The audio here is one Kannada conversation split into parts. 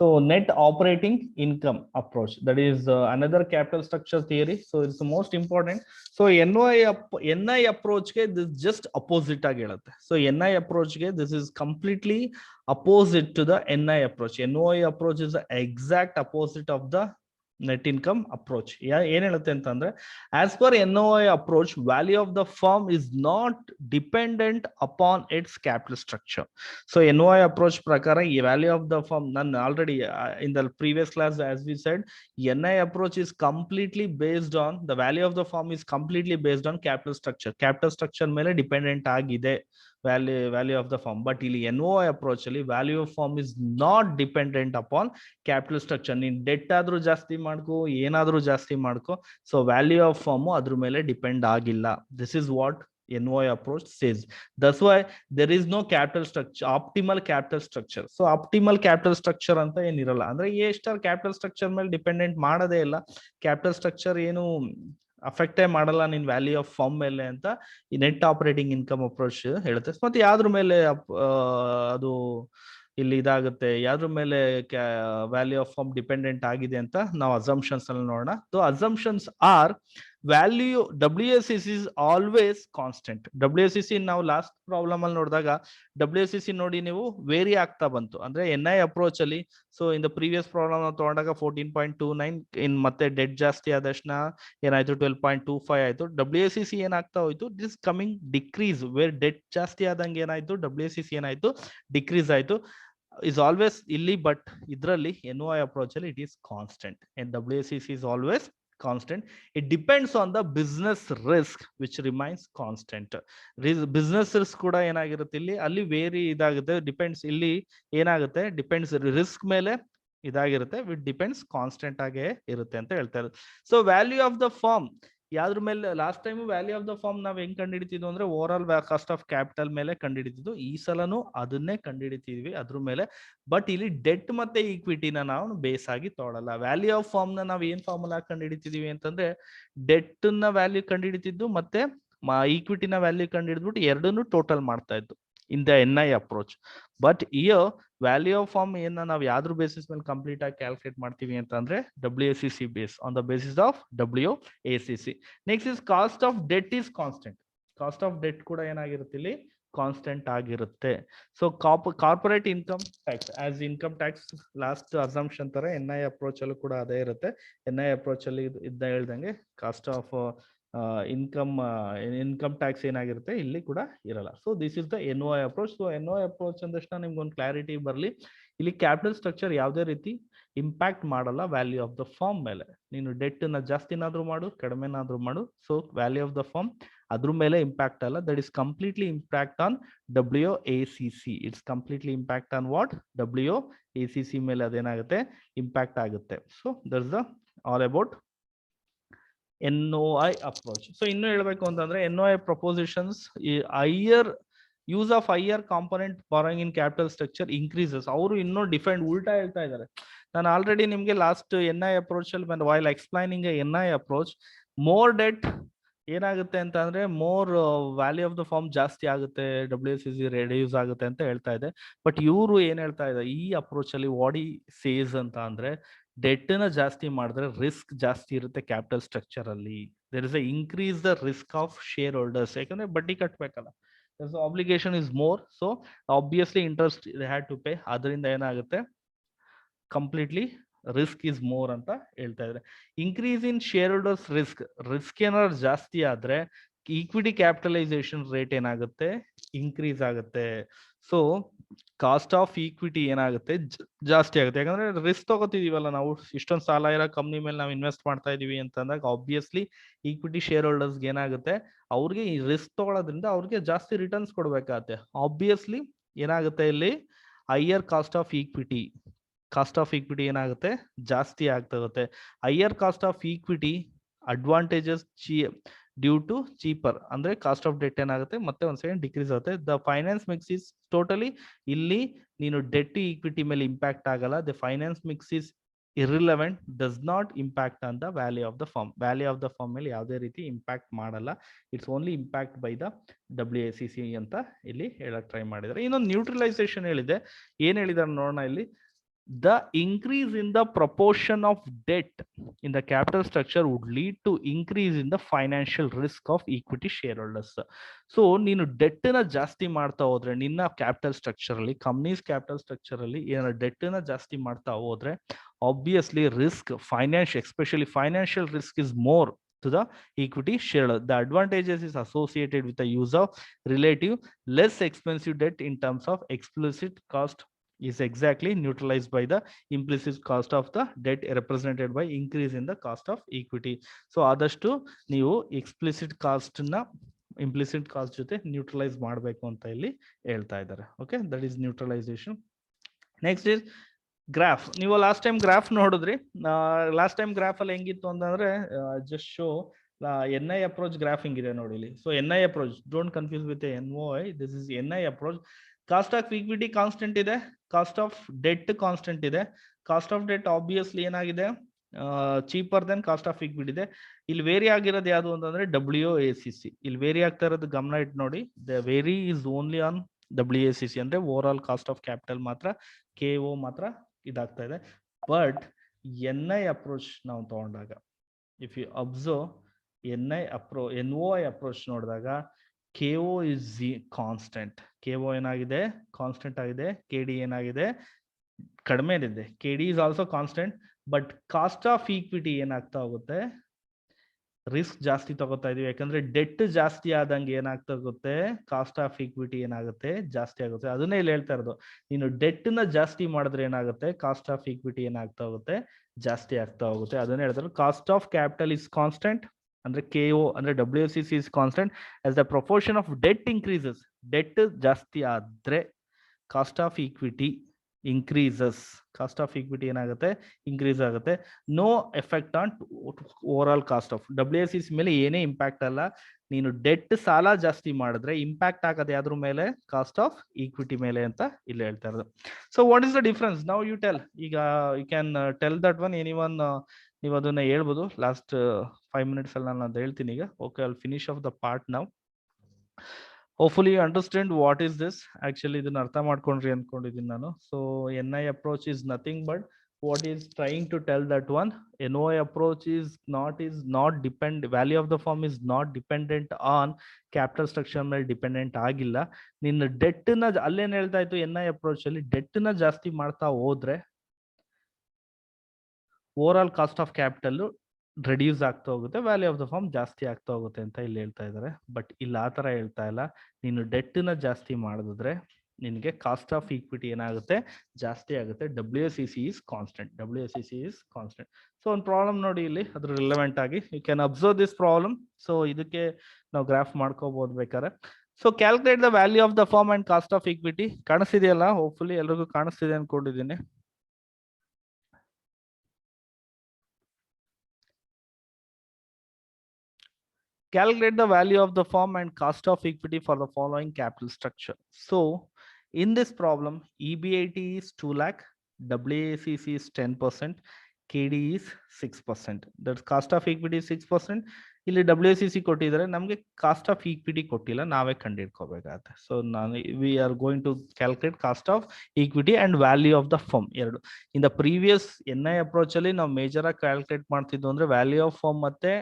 So net operating income approach, that is another capital structure theory. So it's the most important. So NI approach ke this just opposite agi heಳುತ್ತೆ. So NI approach ke this is completely opposite to the NI approach. NOI approach is the exact opposite of the net income approach. ಏನ್ ಹೇಳುತ್ತೆ ಅಂತಂದ್ರೆ, as per NOI approach, value of the firm is not dependent upon its capital structure. So NOI approach prakara ಈ value of the firm, ನಾನು already in the previous class as we said, NI approach is completely based on the value of the firm is completely based on capital structure ಮೇಲೆ dependent ಆಗಿದೆ value of the firm. But ಇಲ್ಲಿ NOI approach ಅಲ್ಲಿ value of firm is not dependent upon capital structure. ನೀನ್ ಡೆಟ್ ಆದ್ರೂ ಜಾಸ್ತಿ ಮಾಡ್ಕೋ, ಏನಾದ್ರೂ ಜಾಸ್ತಿ ಮಾಡ್ಕೋ, ಸೊ ವ್ಯಾಲ್ಯೂ ಆಫ್ ಫರ್ಮ್ ಅದ್ರ ಮೇಲೆ ಡಿಪೆಂಡ್ ಆಗಿಲ್ಲ. This is what NOI approach says. That's why there is no capital structure, optimal capital structure. So optimal capital structure ಅಂತ ಏನಿರಲ್ಲ, ಅಂದ್ರೆ ಎಷ್ಟರ capital structure ಮೇಲೆ ಡಿಪೆಂಡೆಂಟ್ ಮಾಡೋದೇ ಇಲ್ಲ. capital structure ಏನು ಅಫೆಕ್ಟೇ ಮಾಡಲ್ಲ ನಿನ್ ವ್ಯಾಲ್ಯೂ ಆಫ್ ಫರ್ಮ್ ಮೇಲೆ ಅಂತ ಈ ನೆಟ್ ಆಪರೇಟಿಂಗ್ ಇನ್ಕಮ್ ಅಪ್ರೋಚ್ ಹೇಳುತ್ತೆ. ಮತ್ತೆ ಯಾವ್ದ್ರ ಮೇಲೆ ಅದು ಇಲ್ಲಿ ಇದಾಗುತ್ತೆ, ಯಾವ್ದ್ರ ಮೇಲೆ ವ್ಯಾಲ್ಯೂ ಆಫ್ ಫರ್ಮ್ ಡಿಪೆಂಡೆಂಟ್ ಆಗಿದೆ ಅಂತ ನಾವು ಅಸಂಪ್ಷನ್ಸ್ ಅಲ್ಲಿ ನೋಡೋಣ. So assumptions are value WACC is always constant. WACC ನಾವು ಲಾಸ್ಟ್ ಪ್ರಾಬ್ಲಮ್ ಅಲ್ಲಿ ನೋಡಿದಾಗ WACC ನೋಡಿ ನೀವು ವೇರಿ ಆಗ್ತಾ ಬಂತು. ಅಂದ್ರೆ NI ಅಪ್ರೋಚ್ ಅಲ್ಲಿ, so in the previous problem ನಾವು ತಗೊಂಡಾಗ 14.29 ಇನ್ ಮತ್ತೆ ಡೆಟ್ ಜಾಸ್ತಿ ಆದಕ್ಷಣ ಏನಾಯ್ತು 12.25 ಆಯ್ತು. WACC ಏನಾಗ್ತಾ ಹೋಯ್ತು, this coming decrease, where debt ಜಾಸ್ತಿ ಆದಂಗೆ ಏನಾಯ್ತು WACC ಏನಾಯ್ತು ಡಿಕ್ರೀಸ್ ಆಯ್ತು. is always ಇಲ್ಲಿ, ಬಟ್ ಇದರಲ್ಲಿ NOI approach ಅಲ್ಲಿ it is constant and WACC is always constant. It depends on the business risk which remains constant. business risk ಕೂಡ ಏನಾಗಿರುತ್ತೆ ಇಲ್ಲಿ, ಅಲ್ಲಿ ವೇರಿ ಇದಾಗುತ್ತೆ, ಡಿಪೆಂಡ್ಸ್. ಇಲ್ಲಿ ಏನಾಗುತ್ತೆ, ಡಿಪೆಂಡ್ಸ್ ರಿಸ್ಕ್ ಮೇಲೆ ಇದಾಗಿರುತ್ತೆ, ವಿಟ್ ಡಿಪೆಂಡ್ಸ್ ಕಾನ್ಸ್ಟೆಂಟ್ ಆಗೇ ಇರುತ್ತೆ ಅಂತ ಹೇಳ್ತಾರೆ. So value of the firm ಯಾವ್ದ್ರ ಮೇಲೆ, last time value of the firm ನಾವ್ ಹೆಂಗ್ ಕಂಡುಹಿಡಿತಿದ್ವು ಅಂದ್ರೆ overall cost of capital ಮೇಲೆ ಕಂಡುಹಿಡಿತಿದ್ವು. ಈ ಸಲನು ಅದನ್ನೇ ಕಂಡುಹಿಡಿತಿದ್ವಿ ಅದ್ರ ಮೇಲೆ. ಬಟ್ ಇಲ್ಲಿ ಡೆಟ್ ಮತ್ತೆ ಈಕ್ವಿಟಿನ ನಾವು ಬೇಸ್ ಆಗಿ ತೊಗೊಳಲ್ಲ. ವ್ಯಾಲ್ಯೂ ಆಫ್ ಫರ್ಮ್ ನ ನಾವ್ ಏನ್ ಫಾರ್ಮುಲಾ ಕಂಡುಹಿಡಿತಿದೀವಿ ಅಂತಂದ್ರೆ, ಡೆಟ್ ನ ವ್ಯಾಲ್ಯೂ ಕಂಡುಹಿಡಿತಿದ್ದು ಮತ್ತೆ ಈಕ್ವಿಟಿನ ವ್ಯಾಲ್ಯೂ ಕಂಡುಹಿಡಿದ್ಬಿಟ್ಟು ಎರಡನ್ನೂ ಟೋಟಲ್ ಮಾಡ್ತಾ ಇದ್ದು in the NI approach. But year value of firm ಏನ ನಾವು ಯಾವ್ದ್ರ ಬೇಸಿಸ್ ಮೇಲೆ ಕಂಪ್ಲೀಟ್ ಆಗಿ ಕ್ಯಾಲ್ಕುಲೇಟ್ ಮಾಡ್ತೀವಿ ಅಂತಂದ್ರೆ WACC base, on the basis of WACC. Next is cost of date is constant. Cost of debt ಕೂಡ ಏನಾಗಿರುತ್ತೆ ಇಲ್ಲಿ, ಕಾನ್ಸ್ಟೆಂಟ್ ಆಗಿರುತ್ತೆ. So corporate income tax as income tax last assumption ತರ NI ಅಪ್ರೋಚ್ ಅಲ್ಲೂ ಕೂಡ ಅದೇ ಇರುತ್ತೆ. NI ಅಪ್ರೋಚ್ ಅಲ್ಲಿ ಇದ್ದ ಹೇಳ್ದಂಗೆ ಕಾಸ್ಟ್ ಆಫ್ ಇನ್ಕಮ್ ಟ್ಯಾಕ್ಸ್ ಏನಾಗಿರುತ್ತೆ ಇಲ್ಲಿ ಕೂಡ ಇರಲ್ಲ. So this is the NOI approach. So NOI approach ಅಂದಷ್ಟು ನಿಮ್ಗೊಂದು ಕ್ಲಾರಿಟಿ ಬರಲಿ, ಇಲ್ಲಿ ಕ್ಯಾಪಿಟಲ್ ಸ್ಟ್ರಕ್ಚರ್ ಯಾವುದೇ ರೀತಿ ಇಂಪ್ಯಾಕ್ಟ್ ಮಾಡಲ್ಲ ವ್ಯಾಲ್ಯೂ ಆಫ್ ದ ಫರ್ಮ್ ಮೇಲೆ. ನೀನು ಡೆಟ್ ನ ಜಾಸ್ತಿನಾದ್ರೂ ಮಾಡು, ಕಡಿಮೆನಾದ್ರೂ ಮಾಡು, so value of the firm ಅದ್ರ ಮೇಲೆ ಇಂಪ್ಯಾಕ್ಟ್ ಅಲ್ಲ. That is completely impact on WACC. It's completely impact on what, WACC ಮೇಲೆ ಅದೇನಾಗುತ್ತೆ, ಇಂಪ್ಯಾಕ್ಟ್ ಆಗುತ್ತೆ. So that's the all about NOI approach. So ಇನ್ನು ಹೇಳ್ಬೇಕು ಅಂತಂದ್ರೆ NOI propositions, higher use of higher component borrowing in capital structure increases. ಅವರು ಇನ್ನೂ ಡಿಫೈನ್ ಉಲ್ಟಾ ಹೇಳ್ತಾ ಇದ್ದಾರೆ. ನಾನು ಆಲ್ರೆಡಿ ನಿಮ್ಗೆ ಲಾಸ್ಟ್ NI ಅಪ್ರೋಚ್ ಅಲ್ಲಿ ಬಂದು while explaining NI approach, more debt ಏನಾಗುತ್ತೆ ಅಂತ ಅಂದ್ರೆ more value of the firm ಜಾಸ್ತಿ ಆಗುತ್ತೆ, WACC ರೆಡ್ಯೂಸ್ ಆಗುತ್ತೆ ಅಂತ ಹೇಳ್ತಾ ಇದೆ. ಬಟ್ ಇವರು ಏನ್ ಹೇಳ್ತಾ ಇದ್ದಾರೆ ಈ ಅಪ್ರೋಚ್ ಅಲ್ಲಿ, ವಾಡಿ ಸೇಸ್ ಅಂತ ಅಂದ್ರೆ, ಡೆಟ್ ನ ಜಾಸ್ತಿ ಮಾಡಿದ್ರೆ ರಿಸ್ಕ್ ಜಾಸ್ತಿ ಇರುತ್ತೆ ಕ್ಯಾಪಿಟಲ್ ಸ್ಟ್ರಕ್ಚರ್ ಅಲ್ಲಿ. There is increase the risk of shareholders. ಯಾಕಂದ್ರೆ ಬಡ್ಡಿ ಕಟ್ಟಬೇಕಲ್ಲ, obligation is more, so obviously interest they had to pay. ಅದರಿಂದ ಏನಾಗುತ್ತೆ, ಕಂಪ್ಲೀಟ್ಲಿ ರಿಸ್ಕ್ ಇಸ್ ಮೋರ್ ಅಂತ ಹೇಳ್ತಾ ಇದ್ದಾರೆ. Increase in shareholders risk ಏನಾದ್ರು ಜಾಸ್ತಿ ಆದ್ರೆ ಈಕ್ವಿಟಿ ಕ್ಯಾಪಿಟಲೈಸೇಷನ್ ರೇಟ್ ಏನಾಗುತ್ತೆ, ಇನ್ಕ್ರೀಸ್ ಆಗುತ್ತೆ. ಸೊ ಕಾಸ್ಟ್ ಆಫ್ ಈಕ್ವಿಟಿ ಏನಾಗುತ್ತೆ, ಜಾಸ್ತಿ ಆಗುತ್ತೆ. ಯಾಕಂದ್ರೆ ರಿಸ್ಕ್ ತಗೋತಿದೀವಲ್ಲ ನಾವು, ಇಷ್ಟೊಂದು ಸಾಲ ಇರೋ ಕಂಪ್ನಿ ಮೇಲೆ ನಾವು ಇನ್ವೆಸ್ಟ್ ಮಾಡ್ತಾ ಇದೀವಿ ಅಂತಂದಾಗ ಆಬ್ವಿಯಸ್ಲಿ ಈಕ್ವಿಟಿ ಶೇರ್ ಹೋಲ್ಡರ್ಸ್ ಏನಾಗುತ್ತೆ, ಅವ್ರಿಗೆ ಈ ರಿಸ್ಕ್ ತಗೊಳ್ಳೋದ್ರಿಂದ ಅವ್ರಿಗೆ ಜಾಸ್ತಿ ರಿಟರ್ನ್ಸ್ ಕೊಡ್ಬೇಕಾಗತ್ತೆ. ಆಬ್ವಿಯಸ್ಲಿ ಏನಾಗುತ್ತೆ ಇಲ್ಲಿ, ಹೈಯರ್ ಕಾಸ್ಟ್ ಆಫ್ ಈಕ್ವಿಟಿ ಏನಾಗುತ್ತೆ, ಜಾಸ್ತಿ ಆಗ್ತಾ ಹೋಗುತ್ತೆ. Higher cost of equity advantages due to cheaper, ಅಂದ್ರೆ ಕಾಸ್ಟ್ ಆಫ್ ಡೆಟ್ ಏನಾಗುತ್ತೆ ಮತ್ತೆ ಒಂದ್ ಸೆಕೆಂಡ್ ಡಿಕ್ರೀಸ್ ಆಗುತ್ತೆ. The finance mix is totally, ಇಲ್ಲಿ ನೀನು ಡೆಟ್ ಈಕ್ವಿಟಿ ಮೇಲೆ ಇಂಪ್ಯಾಕ್ಟ್ ಆಗಲ್ಲ. The finance mix is irrelevant, does not impact on the value of the firm. Value of the firm ಮೇಲೆ ಯಾವುದೇ ರೀತಿ ಇಂಪ್ಯಾಕ್ಟ್ ಮಾಡಲ್ಲ. It's only impact by the WACC ಅಂತ ಇಲ್ಲಿ ಹೇಳಕ್ ಟ್ರೈ ಮಾಡಿದ್ದಾರೆ. ಇನ್ನೊಂದು ನ್ಯೂಟ್ರಲೈಸೇಷನ್ ಹೇಳಿದೆ. ಏನ್ ಹೇಳಿದಾರೆ ನೋಡೋಣ ಇಲ್ಲಿ. The increase in the proportion of debt in the capital structure would lead to increase in the financial risk of equity shareholders. So ನೀನು ಡೆಟ್ ನ ಜಾಸ್ತಿ ಮಾಡ್ತಾ ಹೋದ್ರೆ ನಿನ್ನ ಕ್ಯಾಪಿಟಲ್ ಸ್ಟ್ರಕ್ಚರ್ ಅಲ್ಲಿ, ಕಂಪ್ನೀಸ್ ಕ್ಯಾಪಿಟಲ್ ಸ್ಟ್ರಕ್ಚರ್ ಅಲ್ಲಿ ಏನೋ ಡೆಟ್ ನ ಜಾಸ್ತಿ ಮಾಡ್ತಾ ಹೋದ್ರೆ obviously risk, financial, especially financial risk is more to the equity shareholder. The advantages is associated with the use of relative less expensive debt in terms of explicit cost is exactly neutralized by the implicit cost of the debt represented by increase in the cost of equity. So ಆದಷ್ಟು ನೀವು explicit cost ನ implicit cost ಜೊತೆ ನ್ಯೂಟ್ರಲೈಸ್ ಮಾಡಬೇಕು ಅಂತ ಇಲ್ಲಿ ಹೇಳ್ತಾ ಇದ್ದಾರೆ. Okay, that is neutralisation. Next is graph. ನೀವು ಲಾಸ್ಟ್ ಟೈಮ್ ಗ್ರಾಫ್ ನೋಡಿದ್ರಿ. ಲಾಸ್ಟ್ ಟೈಮ್ ಗ್ರಾಫ್ ಅಲ್ಲಿ ಹೆಂಗಿತ್ತು ಅಂತಂದ್ರೆ ಜಸ್ಟ್ ಶೋ NI ಅಪ್ರೋಚ್ ಗ್ರಾಫ್ ಹಿಂಗಿದೆ ನೋಡಿ ಇಲ್ಲಿ. So NI approach, don't confuse with NOI, this is NI approach. Cost of equity constant ಇದೆ, ಕಾಸ್ಟ್ ಆಫ್ ಡೆಟ್ ಕಾನ್ಸ್ಟೆಂಟ್ ಇದೆ. ಕಾಸ್ಟ್ ಆಫ್ ಡೆಟ್ ಆಬ್ವಿಯಸ್ಲಿ ಏನಾಗಿದೆ, cheaper than cost of equity ಇದೆ. ಇಲ್ಲಿ ವೇರಿ ಆಗಿರೋದು ಯಾವುದು ಅಂತಂದ್ರೆ WACC. ಇಲ್ಲಿ ವೇರಿ ಆಗ್ತಾ ಇರೋದು ಗಮನ ಇಟ್ಟು ನೋಡಿ. The vary is only on WACC ಅಂದ್ರೆ overall cost of capital ಮಾತ್ರ, KO ಮಾತ್ರ ಇದಾಗ್ತಾ ಇದೆ. ಬಟ್ NI ಅಪ್ರೋಚ್ ನಾವು ತಗೊಂಡಾಗ, if you observe NOI approach ನೋಡಿದಾಗ KO is ಕಾನ್ಸ್ಟೆಂಟ್. KO ಏನಾಗಿದೆ, ಕಾನ್ಸ್ಟೆಂಟ್ ಆಗಿದೆ. KD ಏನಾಗಿದೆ, ಕಡಿಮೆ ಇದೆ. KD is also constant. But cost of equity ಏನಾಗ್ತಾ ಹೋಗುತ್ತೆ, ರಿಸ್ಕ್ ಜಾಸ್ತಿ ತಗೋತಾ ಇದೀವಿ. ಯಾಕಂದ್ರೆ ಡೆಟ್ ಜಾಸ್ತಿ ಆದಂಗೆ ಏನಾಗ್ತಾ ಹೋಗುತ್ತೆ, ಕಾಸ್ಟ್ ಆಫ್ ಈಕ್ವಿಟಿ ಏನಾಗುತ್ತೆ, ಜಾಸ್ತಿ ಆಗುತ್ತೆ. ಅದನ್ನೇ ಇಲ್ಲಿ ಹೇಳ್ತಾ ಇರೋದು. ನೀನು ಡೆಟ್ ನ ಜಾಸ್ತಿ ಮಾಡಿದ್ರೆ ಏನಾಗುತ್ತೆ, ಕಾಸ್ಟ್ ಆಫ್ ಈಕ್ವಿಟಿ ಏನಾಗ್ತಾ ಹೋಗುತ್ತೆ, ಜಾಸ್ತಿ ಆಗ್ತಾ ಹೋಗುತ್ತೆ. ಅದನ್ನೇ ಹೇಳ್ತಾರೆ cost of capital is constant ಅಂದ್ರೆ KO ಅಂದ್ರೆ WACC is constant as the proportion of debt increases. Debt ಜಾಸ್ತಿ ಆದ್ರೆ cost of equity increases. Cost of equity ಏನಾಗುತ್ತೆ, ಇನ್ಕ್ರೀಸ್ ಆಗುತ್ತೆ. No effect on overall cost of. WACC ಮೇಲೆ ಏನೇ ಇಂಪ್ಯಾಕ್ಟ್ ಅಲ್ಲ. ನೀನು ಡೆಟ್ ಸಾಲ ಜಾಸ್ತಿ ಮಾಡಿದ್ರೆ ಇಂಪ್ಯಾಕ್ಟ್ ಆಗೋದು ಯಾವ್ದ್ರ ಮೇಲೆ, ಕಾಸ್ಟ್ ಆಫ್ ಈಕ್ವಿಟಿ ಮೇಲೆ ಅಂತ ಇಲ್ಲಿ ಹೇಳ್ತಾ ಇರೋದು. So what is the difference now you tell. ಈಗ you can tell that one, anyone ನೀವು ಅದನ್ನ ಹೇಳ್ಬೋದು. ಲಾಸ್ಟ್ 5 minutes ಅಲ್ಲಿ ನಾನು ಅದು ಹೇಳ್ತೀನಿ ಈಗ. Okay, I will finish of the part now. Hopefully you understand what is this. Actually ಇದನ್ನ ಅರ್ಥ ಮಾಡ್ಕೊಂಡ್ರಿ ಅನ್ಕೊಂಡಿದ್ದೀನಿ ನಾನು. So NI approach is nothing but what is trying to tell that one, NOI approach is not depend, value of the firm is not dependent on capital structure ಮೇಲೆ ಡಿಪೆಂಡೆಂಟ್ ಆಗಿಲ್ಲ. ನಿನ್ನ ಡೆಟ್ ನ ಅಲ್ಲೇನ್ ಹೇಳ್ತಾ ಇತ್ತು, NI ಅಪ್ರೋಚ್ ಅಲ್ಲಿ ಡೆಟ್ ನ ಜಾಸ್ತಿ ಮಾಡ್ತಾ ಹೋದ್ರೆ over all cost of capital reduce ಆಗ್ತಾ ಹೋಗುತ್ತೆ, ವ್ಯಾಲ್ಯೂ ಆಫ್ ದ ಫರ್ಮ್ ಜಾಸ್ತಿ ಆಗ್ತಾ ಹೋಗುತ್ತೆ ಅಂತ ಇಲ್ಲಿ ಹೇಳ್ತಾ ಇದ್ದಾರೆ. ಬಟ್ ಇಲ್ಲಿ ಆ ತರ ಹೇಳ್ತಾ ಇಲ್ಲ. ನೀನು ಡೆಟ್ ನ ಜಾಸ್ತಿ ಮಾಡಿದ್ರೆ ನಿನಗೆ ಕಾಸ್ಟ್ ಆಫ್ ಈಕ್ವಿಟಿ ಏನಾಗುತ್ತೆ, ಜಾಸ್ತಿ ಆಗುತ್ತೆ. WACC is constant. WACC is constant. So ಒಂದು ಪ್ರಾಬ್ಲಮ್ ನೋಡಿ ಇಲ್ಲಿ, ಅದ್ರ ರಿಲೆವೆಂಟ್ ಆಗಿ you can observe this problem. So ಇದಕ್ಕೆ ನಾವು ಗ್ರಾಫ್ ಮಾಡ್ಕೋಬಹುದು ಬೇಕಾದ್ರೆ. So calculate the value of the firm and cost of equity. ಕಾಣಿಸ್ತಿದೆಯಲ್ಲ, ಹೋಪ್ಫುಲಿ ಎಲ್ರಿಗೂ ಕಾಣಿಸ್ತಿದೆ ಅನ್ಕೊಂಡಿದ್ದೀನಿ. Calculate the value of the firm and cost of equity for the following capital structure. So in this problem, EBIT is 2 lakh, WACC is 10%, KD is 6%. That's cost of equity is 6%. ಇಲ್ಲಿ WACC ಕೊಟ್ಟಿದ್ದಾರೆ, ನಮಗೆ ಕಾಸ್ಟ್ ಆಫ್ ಈಕ್ವಿಟಿ ಕೊಟ್ಟಿಲ್ಲ, ನಾವೇ ಕಂಡುಹಿಡ್ಕೋಬೇಕಾಗುತ್ತೆ. So we are going to calculate cost of equity and value of the firm ಎರಡು. In the previous NI approach ಅಲ್ಲಿ ನಾವು ಮೇಜರ್ ಆಗಿ ಕ್ಯಾಲ್ಕುಲೇಟ್ ಮಾಡ್ತಿದ್ವು ಅಂದ್ರೆ ವ್ಯಾಲ್ಯೂ ಆಫ್ ಫರ್ಮ್ ಮತ್ತೆ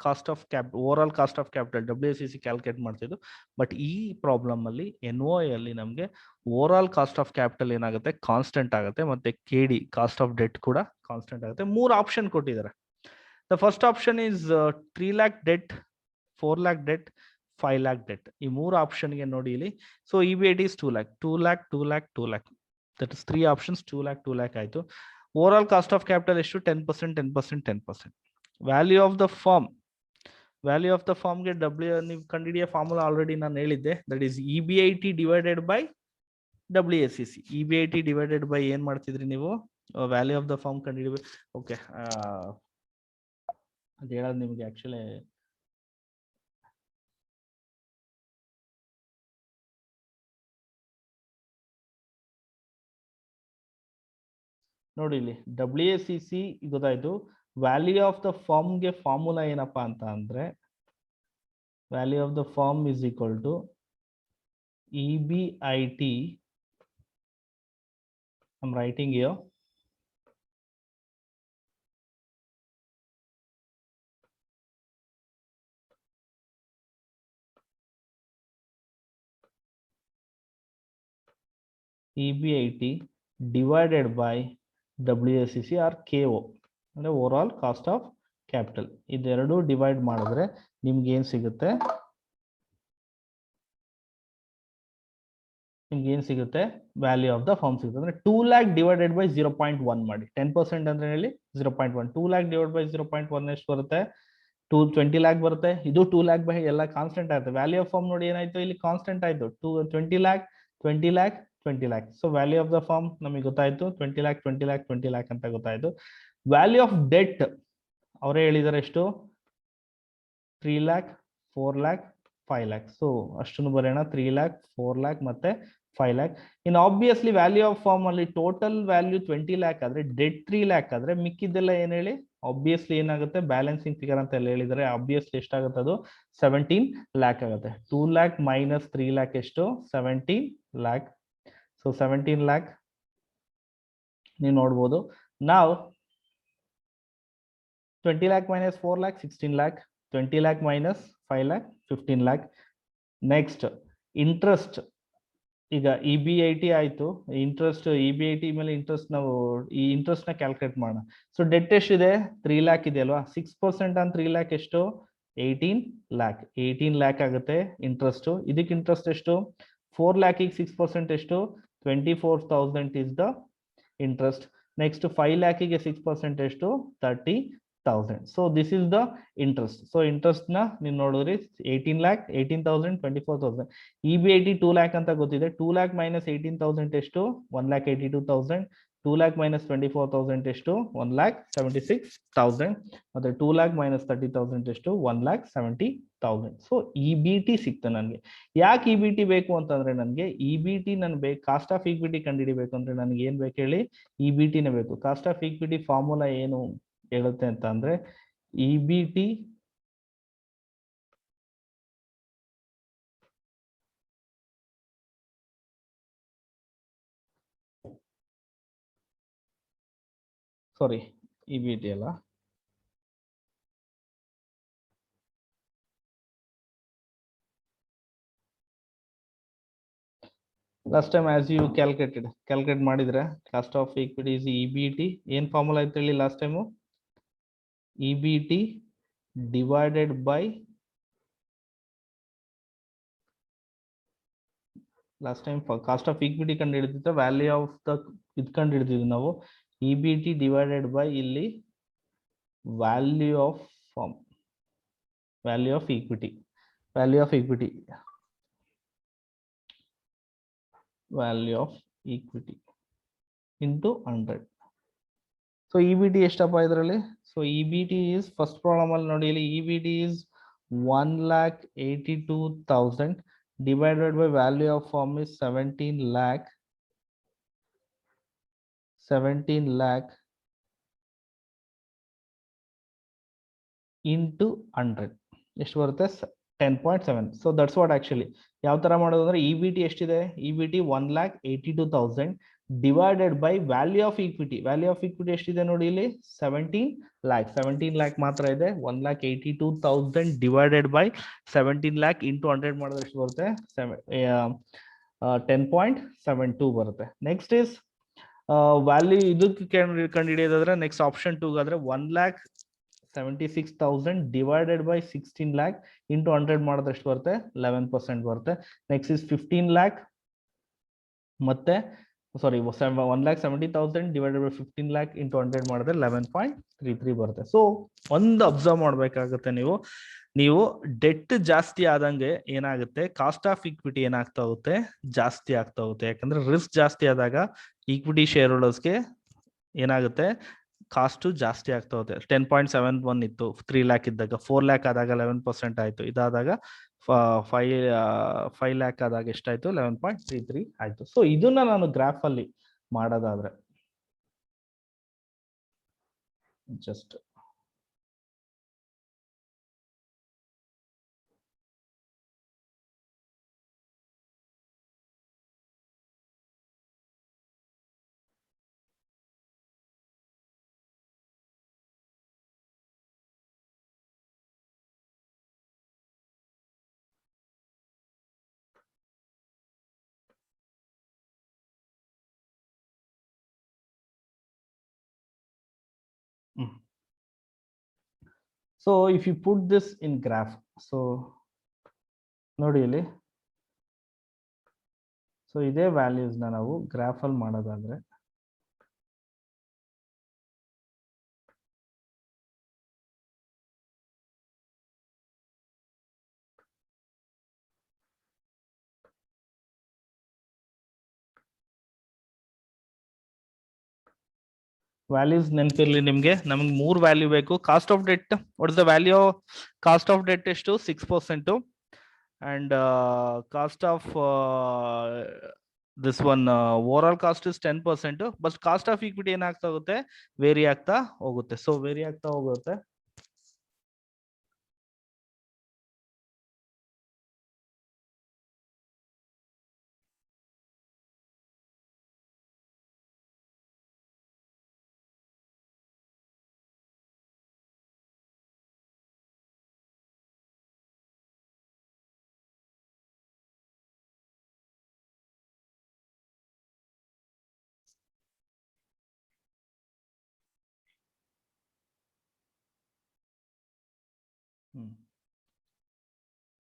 cost of overall cost of capital WACC calculate ಮಾಡ್ತಿದ್ದು. ಬಟ್ ಈ ಪ್ರಾಬ್ಲಮ್ ಅಲ್ಲಿ NOI ಅಲ್ಲಿ ನಮಗೆ overall cost of capital ಏನಾಗುತ್ತೆ, ಕಾನ್ಸ್ಟೆಂಟ್ ಆಗುತ್ತೆ. ಮತ್ತೆ KD ಕಾಸ್ಟ್ ಆಫ್ ಡೆಟ್ ಕೂಡ ಕಾನ್ಸ್ಟೆಂಟ್ ಆಗುತ್ತೆ. 3 ಆಪ್ಷನ್ ಕೊಟ್ಟಿದ್ದಾರೆ. The first option is 3 lakh debt, 4 lakh debt, 5 lakh debt. ಈ 3 ಆಪ್ಷನ್ಗೆ ನೋಡಿ ಇಲ್ಲಿ. So EBIT is 2 lakh, 2 lakh, 2 lakh, 2 lakh. That is 3 options, 2 lakh, 2 lakh ಆಯ್ತು. Over all cost of capital ಎಷ್ಟು, 10%, 10%, 10%. Value of the firm, value of the ಫಾರ್ಮ್ಗೆ ನೀವು ಕಂಡುಹಿಡಿಯೋ ಫಾರ್ಮುಲಾ ಆಲ್ರೆಡಿ ನಾನು ಹೇಳಿದ್ದೆ. That is EBIT divided by WACC. EBIT divided by ಏನ್ ಮಾಡ್ತಿದ್ರಿ ನೀವು, ವ್ಯಾಲ್ಯೂ ಆಫ್ ದ ಫಾರ್ಮ್ ಕಂಡುಹಿಡಿಬೇಕು. ಓಕೆ, ಅದು ಹೇಳೋದು ನಿಮ್ಗೆ ಆಕ್ಚುಲಿ ನೋಡಿ ಇಲ್ಲಿ WACC ಗೊತ್ತಾಯ್ತು. ವ್ಯಾಲ್ಯೂ ಆಫ್ ದ ಫಾರ್ಮ್ಗೆ ಫಾರ್ಮುಲಾ ಏನಪ್ಪಾ ಅಂತ ಅಂದ್ರೆ value of the firm is equal to EBIT. I'm writing here. EBIT divided by WACC or KO ಅಂದ್ರೆ ಓವರ್ ಕಾಸ್ಟ್ ಆಫ್ ಕ್ಯಾಪಿಟಲ್. ಇದೆರಡು ಡಿವೈಡ್ ಮಾಡಿದ್ರೆ ನಿಮ್ಗೆ ಏನ್ ಸಿಗುತ್ತೆ? ವ್ಯಾಲ್ಯೂ ಆಫ್ ದ ಫಾರ್ಮ್ ಸಿಗುತ್ತೆ. ಅಂದ್ರೆ 2 lakh ಡಿವೈಡೆಡ್ ಬೈ 0.1 ಮಾಡಿ. 10% ಅಂದ್ರೆ ಹೇಳಿ 0.1. 2 lakh ಡಿವೈಡ್ ಬೈ 0.1 ಎಷ್ಟು ಬರುತ್ತೆ? 20 lakh ಬರುತ್ತೆ. ಇದು 2 lakh ಬೈ ಎಲ್ಲ ಕಾನ್ಸ್ಟೆಂಟ್ ಆಗುತ್ತೆ. ವ್ಯಾಲ್ಯೂ ಆಫ್ ಫಾರ್ಮ್ ನೋಡಿ ಏನಾಯ್ತು, ಇಲ್ಲಿ ಕಾನ್ಸ್ಟೆಂಟ್ ಆಯ್ತು. 20 lakh 20 lakh 20 lakh. So value of the firm ನಮಗೆ ಗೊತ್ತಾಯ್ತು 20 lakh 20 lakh 20 lakh ಅಂತ ಗೊತ್ತಾಯ್ತು. ವ್ಯಾಲ್ಯೂ ಆಫ್ ಡೆಟ್ ಅವರೇ ಹೇಳಿದಾರೆ ಎಷ್ಟು? 3 lakh 4 lakh 5 lakh. ಸೊ ಅಷ್ಟನ್ನು ಬರೆಯೋಣ. 3 lakh 4 lakh ಮತ್ತೆ 5 lakh. In obviously value of firm ಅಲ್ಲಿ ಟೋಟಲ್ ವ್ಯಾಲ್ಯೂ 20 lakh ಆದ್ರೆ ಡೆಟ್ 3 lakh ಆದ್ರೆ ಮಿಕ್ಕಿದ್ದೆಲ್ಲ ಏನ್ ಹೇಳಿ? ಆಬ್ವಿಯಸ್ಲಿ ಏನಾಗುತ್ತೆ? ಬ್ಯಾಲೆನ್ಸಿಂಗ್ ಫಿಗರ್ ಅಂತ ಎಲ್ಲ ಹೇಳಿದರೆ ಆಬ್ವಿಯಸ್ಲಿ ಎಷ್ಟಾಗುತ್ತೆ? ಅದು 17 lakh ಆಗುತ್ತೆ. 2 lakh ಮೈನಸ್ 3 lakh ಎಷ್ಟು? 17 lakh. ಸೊ 17 lakh ನೀವು ನೋಡ್ಬೋದು. ನಾವು 20 lakh minus 4 lakh 16 lakh. 20 lakh minus 5 lakh 15 lakh. Next interest. ಈಗ EBIT ಆಯ್ತು. ಇಂಟ್ರೆಸ್ಟ್ EBIT ಮೇಲೆ ಇಂಟ್ರೆಸ್ಟ್ ನಾವು ಈ ಇಂಟ್ರೆಸ್ಟ್ ನ ಕ್ಯಾಲ್ಕುಲೇಟ್ ಮಾಡೋಣ. ಸೊ ಡೆಟ್ ಎಷ್ಟಿದೆ? 3 lakh ಇದೆ ಅಲ್ವಾ? 6% ಆನ್ 3 lakh ಎಷ್ಟು? 18 lakh. 18 lakh ಆಗುತ್ತೆ ಇಂಟ್ರೆಸ್ಟ್. ಇದಕ್ಕೆ ಇಂಟ್ರೆಸ್ಟ್ ಎಷ್ಟು? 4 lakh 6% ಎಷ್ಟು? 24,000 is the interest. Next 5 lakh 6% ಎಷ್ಟು? 30,000. So this is the interest. So interest ನ ನೀವು ನೋಡಿದ್ರಿ 18 lakh 18,000 24,000. EBIT 2 lakh ಅಂತ ಗೊತ್ತಿದೆ. 2 lakh minus 18,000 ಎಷ್ಟು? 1,82,000. 2 lakh minus 24,000 ಎಷ್ಟು? 1,76,000. ಮತ್ತೆ 2 lakh minus 30,000 ಎಷ್ಟು? 1,70,000. ಸೊ EBT ಸಿಕ್ತು ನನಗೆ. ಯಾಕೆ EBT ಬೇಕು ಅಂತಂದ್ರೆ ನನಗೆ EBT ನನ್ ಬೇಕು. ಕಾಸ್ಟ್ ಆಫ್ ಈಕ್ವಿಟಿ ಕಂಡುಹಿಡಿಬೇಕು ಅಂದ್ರೆ ನನಗೆ ಏನ್ ಬೇಕು ಹೇಳಿ? EBT ನೇ ಬೇಕು. ಕಾಸ್ಟ್ ಆಫ್ ಈಕ್ವಿಟಿ ಫಾರ್ಮುಲಾ ಏನು ಹೇಳುತ್ತೆ ಅಂತ ಅಂದ್ರೆ EBT ಸಾರಿ EBT ಅಲ್ಲ, last time as you calculate ಮಾಡಿದ್ರೆ cost of equity is EBT. ಏನ್ ಫಾರ್ಮುಲಾ ಇತ್ತು ಹೇಳಿ last time? EBT divided by last time cost of equity ಕಂಡು ಹಿಡಿದಿತ್ತು. ವ್ಯಾಲ್ಯೂ ಆಫ್ ದ ಇದು ಕಂಡು ಹಿಡಿದಿದ್ವಿ ನಾವು. EBT ಡಿವೈಡೆಡ್ ಬೈ ಇಲ್ಲಿ value of firm, value of equity, value of equity, value of equity into 100. So EBT ಎಷ್ಟಪ್ಪ ಇದರಲ್ಲಿ? So EBT is first problem ಅಲ್ಲಿ ನೋಡಿ ಇಲ್ಲಿ EBT is 1,82,000 divided by value of firm is 17 lakh into 100 ಎಷ್ಟು ಬರುತ್ತೆ? 10.7. So that's what actually. ಯಾವ ತರ ಮಾಡೋದು ಅಂದ್ರೆ EBT ಎಷ್ಟಿದೆ? EBT 1,82,000 divided by value of equity. Value of equity ಎಷ್ಟಿದೆ ನೋಡಿ ಇಲ್ಲಿ? 17 lakh. 17 lakh ಮಾತ್ರ ಇದೆ. 1,82,000 ಡಿವೈಡೆಡ್ ಬೈ 17 lakh ಇಂಟು 100 ಮಾಡಿದ್ರೆ ಎಷ್ಟು ಬರುತ್ತೆ? 10.72 ಬರುತ್ತೆ. ನೆಕ್ಸ್ಟ್ ಇಸ್ ವ್ಯಾಲ್ಯೂ ಇದಕ್ಕೆ ಕಂಡು ಹಿಡಿಯೋದಾದ್ರೆ ನೆಕ್ಸ್ಟ್ ಆಪ್ಷನ್ 2 ಆದ್ರೆ 1,76,000 divided by 16 lakh into 100 ಮಾಡಿದ್ರೆ ಎಷ್ಟು ಬರುತ್ತೆ? 11% ಬರುತ್ತೆ. ನೆಕ್ಸ್ಟ್ ಇಸ್ 15 lakh ಮತ್ತೆ ಸಾರಿ 1,70,000 divided by 15 lakh into 100 ಮಾಡಿದ್ರೆ 11.33 ಬರುತ್ತೆ. ಸೊ ಒಂದು ಅಬ್ಸರ್ವ್ ಮಾಡ್ಬೇಕಾಗುತ್ತೆ ನೀವು ಡೆಟ್ ಜಾಸ್ತಿ ಆದಂಗೆ ಏನಾಗುತ್ತೆ? ಕಾಸ್ಟ್ ಆಫ್ ಈಕ್ವಿಟಿ ಏನಾಗ್ತಾ ಹೋಗುತ್ತೆ? ಜಾಸ್ತಿ ಆಗ್ತಾ ಹೋಗುತ್ತೆ. ಯಾಕಂದ್ರೆ ರಿಸ್ಕ್ ಜಾಸ್ತಿ ಆದಾಗ ಈಕ್ವಿಟಿ ಶೇರ್ ಹೋಲ್ಡರ್ಸ್ಗೆ ಏನಾಗುತ್ತೆ? ಕಾಸ್ಟ್ ಜಾಸ್ತಿ ಆಗ್ತಾ ಹೋಗುತ್ತೆ. 10.71 ಇತ್ತು 3 lakh ಇದ್ದಾಗ. 4 lakh ಆದಾಗ 11% ಆಯ್ತು. ಇದಾದಾಗ 5 lakh ಆದಾಗ ಎಷ್ಟಾಯ್ತು? 11.33 ಆಯ್ತು. ಸೊ ಇದನ್ನ ನಾನು ಗ್ರಾಫ್ ಅಲ್ಲಿ ಮಾಡೋದಾದ್ರೆ just so if you put this in graph, so ನೋಡಿ ಇಲ್ಲಿ, ಸೊ ಇದೇ ವ್ಯಾಲ್ಯೂಸ್ ನಾವು ಗ್ರಾಫ್ ಅಲ್ಲಿ ಮಾಡೋದಾದ್ರೆ ವ್ಯಾಲ್ಯೂಸ್ ನೆನಪಿರ್ಲಿ ನಿಮ್ಗೆ, ನಮಗೆ 3 ವ್ಯಾಲ್ಯೂ ಬೇಕು. Cost of debt, what is the value? Cost of debt ಎಷ್ಟು? 6%. And cost of this one over all cost is 10%. But cost of equity ಏನಾಗ್ತಾ ಹೋಗುತ್ತೆ? ವೇರಿ ಆಗ್ತಾ ಹೋಗುತ್ತೆ. ಸೊ ವೇರಿ ಆಗ್ತಾ ಹೋಗುತ್ತೆ.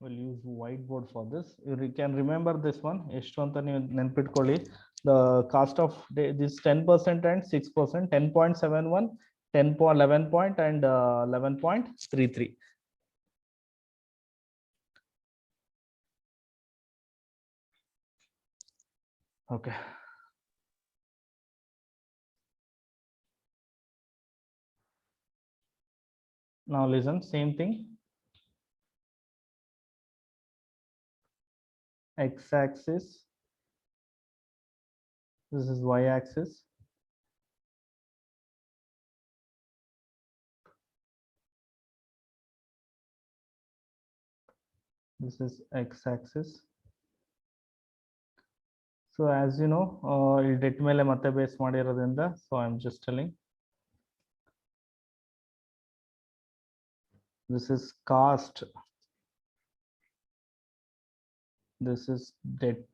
We'll use whiteboard for this. You can remember this one. ಎಷ್ಟು ಅಂತ ನೀವು ನೆನಪಿಟ್ಕೊಳ್ಳಿ. The cost of this 10% and 6%, 10.71, 10.11 point and 11.33. Okay. Now listen, same thing. X-axis. This is y-axis. This is x-axis. So as you know, il debt mele matte base ಮಾಡಿರೋದ್ರಿಂದ, so I'm just telling. This is cost. This is debt.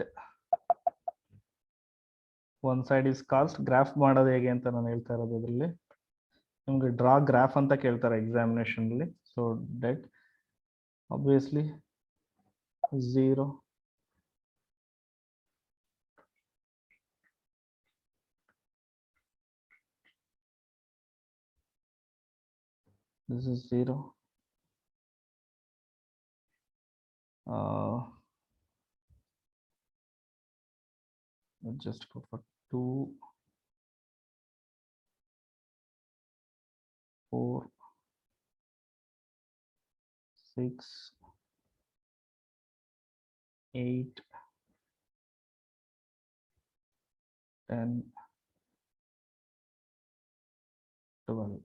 One side is cost. Graph ಮಾಡೋದು ಹೇಗೆ ಅಂತ ನಾನು ಹೇಳ್ತಾ ಇರೋದು. ಇದರಲ್ಲಿ ನಿಮಗೆ ಡ್ರಾ ಗ್ರಾಫ್ ಅಂತ ಕೇಳ್ತಾರೆ ಎಕ್ಸಾಮಿನೇಷನ್ ಅಲ್ಲಿ. So debt obviously 0. This is 0. Just go for 2, 4, 6, 8, 10, 12.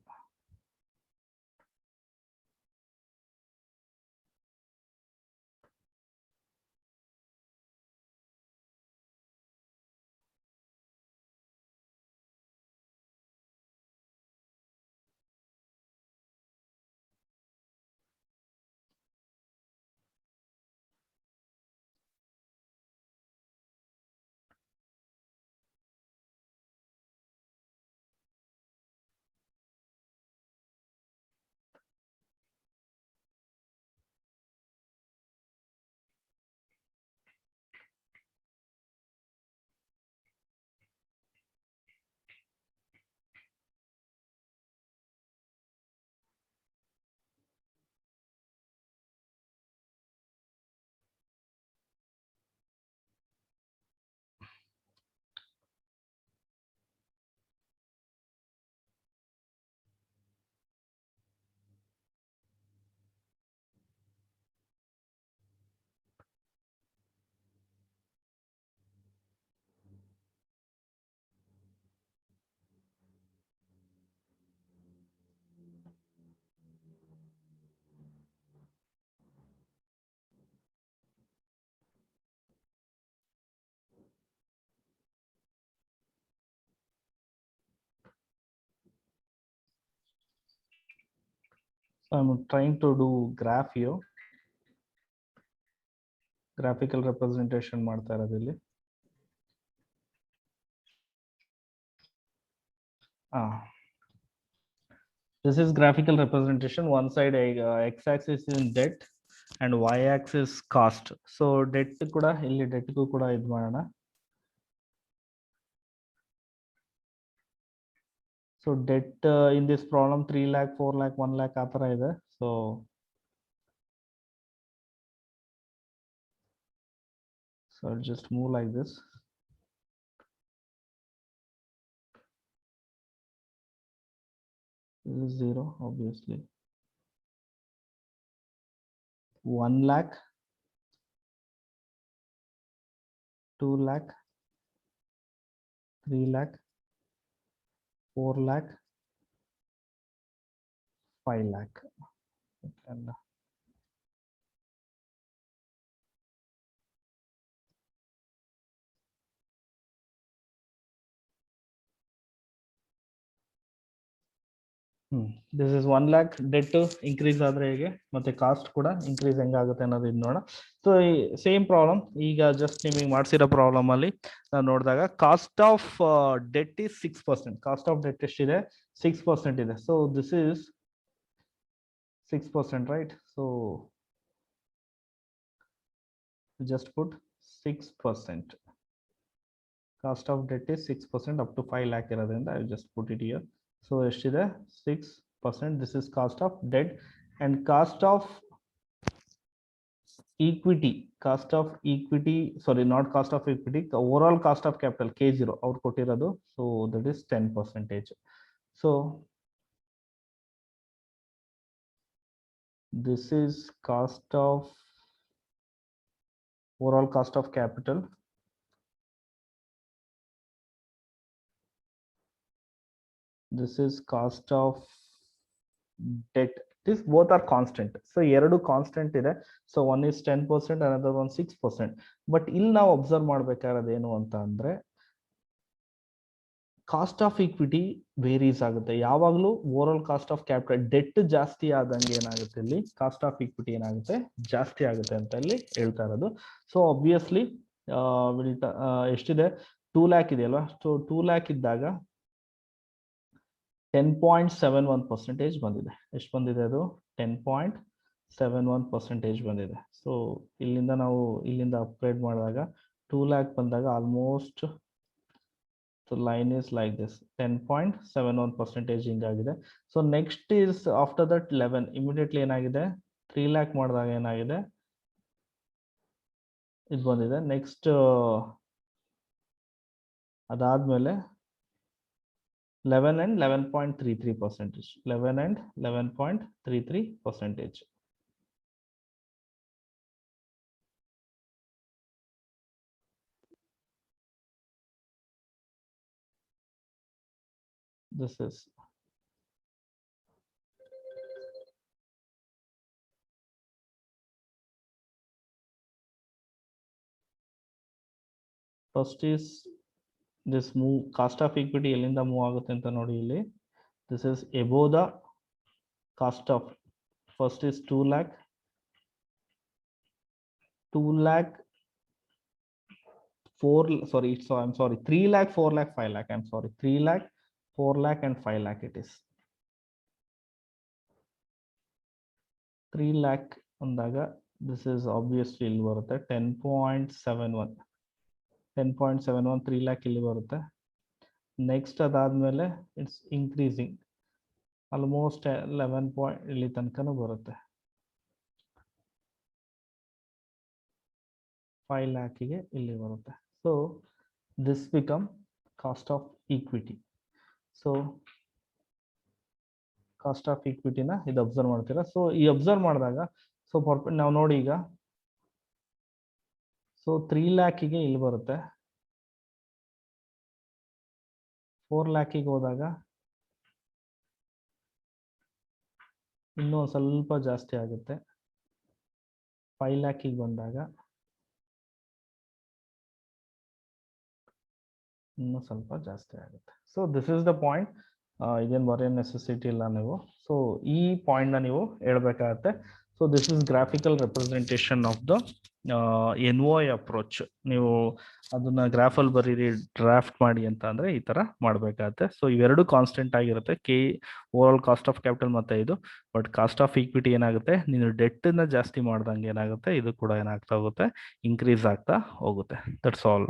I'm trying to do graph here. Graphical representation ಮಾಡ್ತಾ ಇರೋದು ಇಲ್ಲಿ. This is graphical representation. One side x-axis is debt and y-axis cost. So debt ಕೂಡ ಇಲ್ಲಿ debt ಗೂ ಕೂಡ ಇದು ಮಾಡೋಣ. So debt in this problem 3 lakh, 4 lakh, 1 lakh ಆ ತರ ಇದೆ. So I'll just move like this. This is 0, obviously. 1 lakh, 2 lakh, 3 lakh, 4 lakh, 5 lakh. And this is 1 lakh debt increase ಆದ್ರೆ ಹೇಗೆ ಮತ್ತೆ ಕಾಸ್ಟ್ ಕೂಡ increase ಹೆಂಗಾಗುತ್ತೆ ಅನ್ನೋದು ಇದು ನೋಡೋಣ. ಸೊ ಸೇಮ್ ಪ್ರಾಬ್ಲಮ್ ಈಗ ಜಸ್ಟ್ ನಿಮಗೆ ಮಾಡಿಸಿರೋ ಪ್ರಾಬ್ಲಮ್ ಅಲ್ಲಿ ನಾವು ನೋಡಿದಾಗ cost of date is 6%. Cost of debt ಎಷ್ಟಿದೆ? 6% ಇದೆ. So this is 6%, right? So just put 6%. Cost of debt is 6% up to 5 lakh irodrinda I will just put it here. So eshide 6%. This is cost of debt. And cost of equity, sorry, not cost of equity, the overall cost of capital K0 out kotiradu. So that is 10%. So this is cost of overall cost of capital. This is cost of debt. This both are constant. So ಎರಡು ಕಾನ್ಸ್ಟೆಂಟ್ ಇದೆ. So one is 10%, another one 6%. But ಇಲ್ಲಿ ನಾವು ಅಬ್ಸರ್ವ್ ಮಾಡ್ಬೇಕಾಗಿರೋದು ಏನು ಅಂತ ಅಂದ್ರೆ ಕಾಸ್ಟ್ ಆಫ್ ಇಕ್ವಿಟಿ ವೇರೀಸ್ ಆಗುತ್ತೆ. ಯಾವಾಗಲೂ over cost of capital debt ಜಾಸ್ತಿ ಆದಂಗೆ ಏನಾಗುತ್ತೆ ಇಲ್ಲಿ ಕಾಸ್ಟ್ ಆಫ್ ಇಕ್ವಿಟಿ ಏನಾಗುತ್ತೆ ಜಾಸ್ತಿ ಆಗುತ್ತೆ ಅಂತ ಇಲ್ಲಿ ಹೇಳ್ತಾ ಇರೋದು. ಸೊ ಆಬ್ವಿಯಸ್ಲಿ ಎಷ್ಟಿದೆ 2 lakh ಇದೆಯಲ್ವಾ. ಸೊ 2 lakh ಇದ್ದಾಗ 10.71% ಬಂದಿದೆ. ಎಷ್ಟು ಬಂದಿದೆ ಅದು? 10.71% ಬಂದಿದೆ. ಸೊ ಇಲ್ಲಿಂದ ನಾವು ಇಲ್ಲಿಂದ ಅಪ್ಗ್ರೇಡ್ ಮಾಡಿದಾಗ 2 lakh ಬಂದಾಗ almost the line is like this 10.71% ಹಿಂಗಾಗಿದೆ. So next is after that 11 immediately ಏನಾಗಿದೆ 3 lakh ಮಾಡಿದಾಗ ಏನಾಗಿದೆ ಇದು ಬಂದಿದೆ. ನೆಕ್ಸ್ಟ್ ಅದಾದ್ಮೇಲೆ 11 and 11.33%. 11 and 11.33%. This is first is this move cost of equity ಎಲ್ಲಿಂದ ಮೂವ್ ಆಗುತ್ತೆ ಅಂತ ನೋಡಿ ಇಲ್ಲಿ. This is above the cost of first is 2 lakh 4 sorry, so I'm sorry 3 lakh 4 lakh 5 lakh, I'm sorry 3 lakh 4 lakh and 5 lakh it is 3 lakh ಅಂದಾಗ this is obviously ಇಲ್ಲಿ ಬರುತ್ತೆ 10.71 3 lakh ಇಲ್ಲಿ ಬರುತ್ತೆ. ನೆಕ್ಸ್ಟ್ ಅದಾದ್ಮೇಲೆ ಇಟ್ಸ್ ಇನ್ಕ್ರೀಸಿಂಗ್ ಆಲ್ಮೋಸ್ಟ್ 11 ಪಾಯಿಂಟ್ ಇಲ್ಲಿ ತನಕನೂ ಬರುತ್ತೆ 5 lakh ಇಲ್ಲಿ ಬರುತ್ತೆ. So this become cost of equity. So cost of ಈಕ್ವಿಟಿನ ಇದು ಅಬ್ಸರ್ವ್ ಮಾಡ್ತೀರಾ. ಸೊ ಈ ಅಬ್ಸರ್ವ್ ಮಾಡಿದಾಗ ಸೊ ನಾವು ನೋಡಿ ಈಗ ಸೊ 3 lakh ಇಲ್ಲಿ ಬರುತ್ತೆ. 4 lakh ಹೋದಾಗ ಇನ್ನೂ ಸ್ವಲ್ಪ ಜಾಸ್ತಿ ಆಗುತ್ತೆ. 5 lakh ಬಂದಾಗ ಇನ್ನೂ ಸ್ವಲ್ಪ ಜಾಸ್ತಿ ಆಗುತ್ತೆ. So this is the point. ಇದೇನು ಬರೆಯೋ ನೆಸೆಸಿಟಿ ಇಲ್ಲ ನೀವು. ಸೊ ಈ ಪಾಯಿಂಟ್ನ ನೀವು ಹೇಳ್ಬೇಕಾಗತ್ತೆ. So this is graphical representation of the N O I approach. ನೀವು ಅದನ್ನ ಗ್ರಾಫಲ್ಲಿ ಬರೀರಿ, ಡ್ರಾಫ್ಟ್ ಮಾಡಿ ಅಂತ ಅಂದ್ರೆ ಈ ತರ ಮಾಡ್ಬೇಕಾಗತ್ತೆ. ಸೊ ಇವೆರಡು ಕಾನ್ಸ್ಟೆಂಟ್ ಆಗಿರುತ್ತೆ, ಓವರ್ ಕಾಸ್ಟ್ ಆಫ್ ಕ್ಯಾಪಿಟಲ್ ಮತ್ತೆ ಇದು. ಬಟ್ ಕಾಸ್ಟ್ ಆಫ್ ಈಕ್ವಿಟಿ ಏನಾಗುತ್ತೆ, ನೀನು ಡೆಟ್ ನ ಜಾಸ್ತಿ ಮಾಡ್ದಂಗೆ ಏನಾಗುತ್ತೆ, ಇದು ಕೂಡ ಏನಾಗ್ತಾ ಹೋಗುತ್ತೆ, ಇನ್ಕ್ರೀಸ್ ಆಗ್ತಾ ಹೋಗುತ್ತೆ. That's all.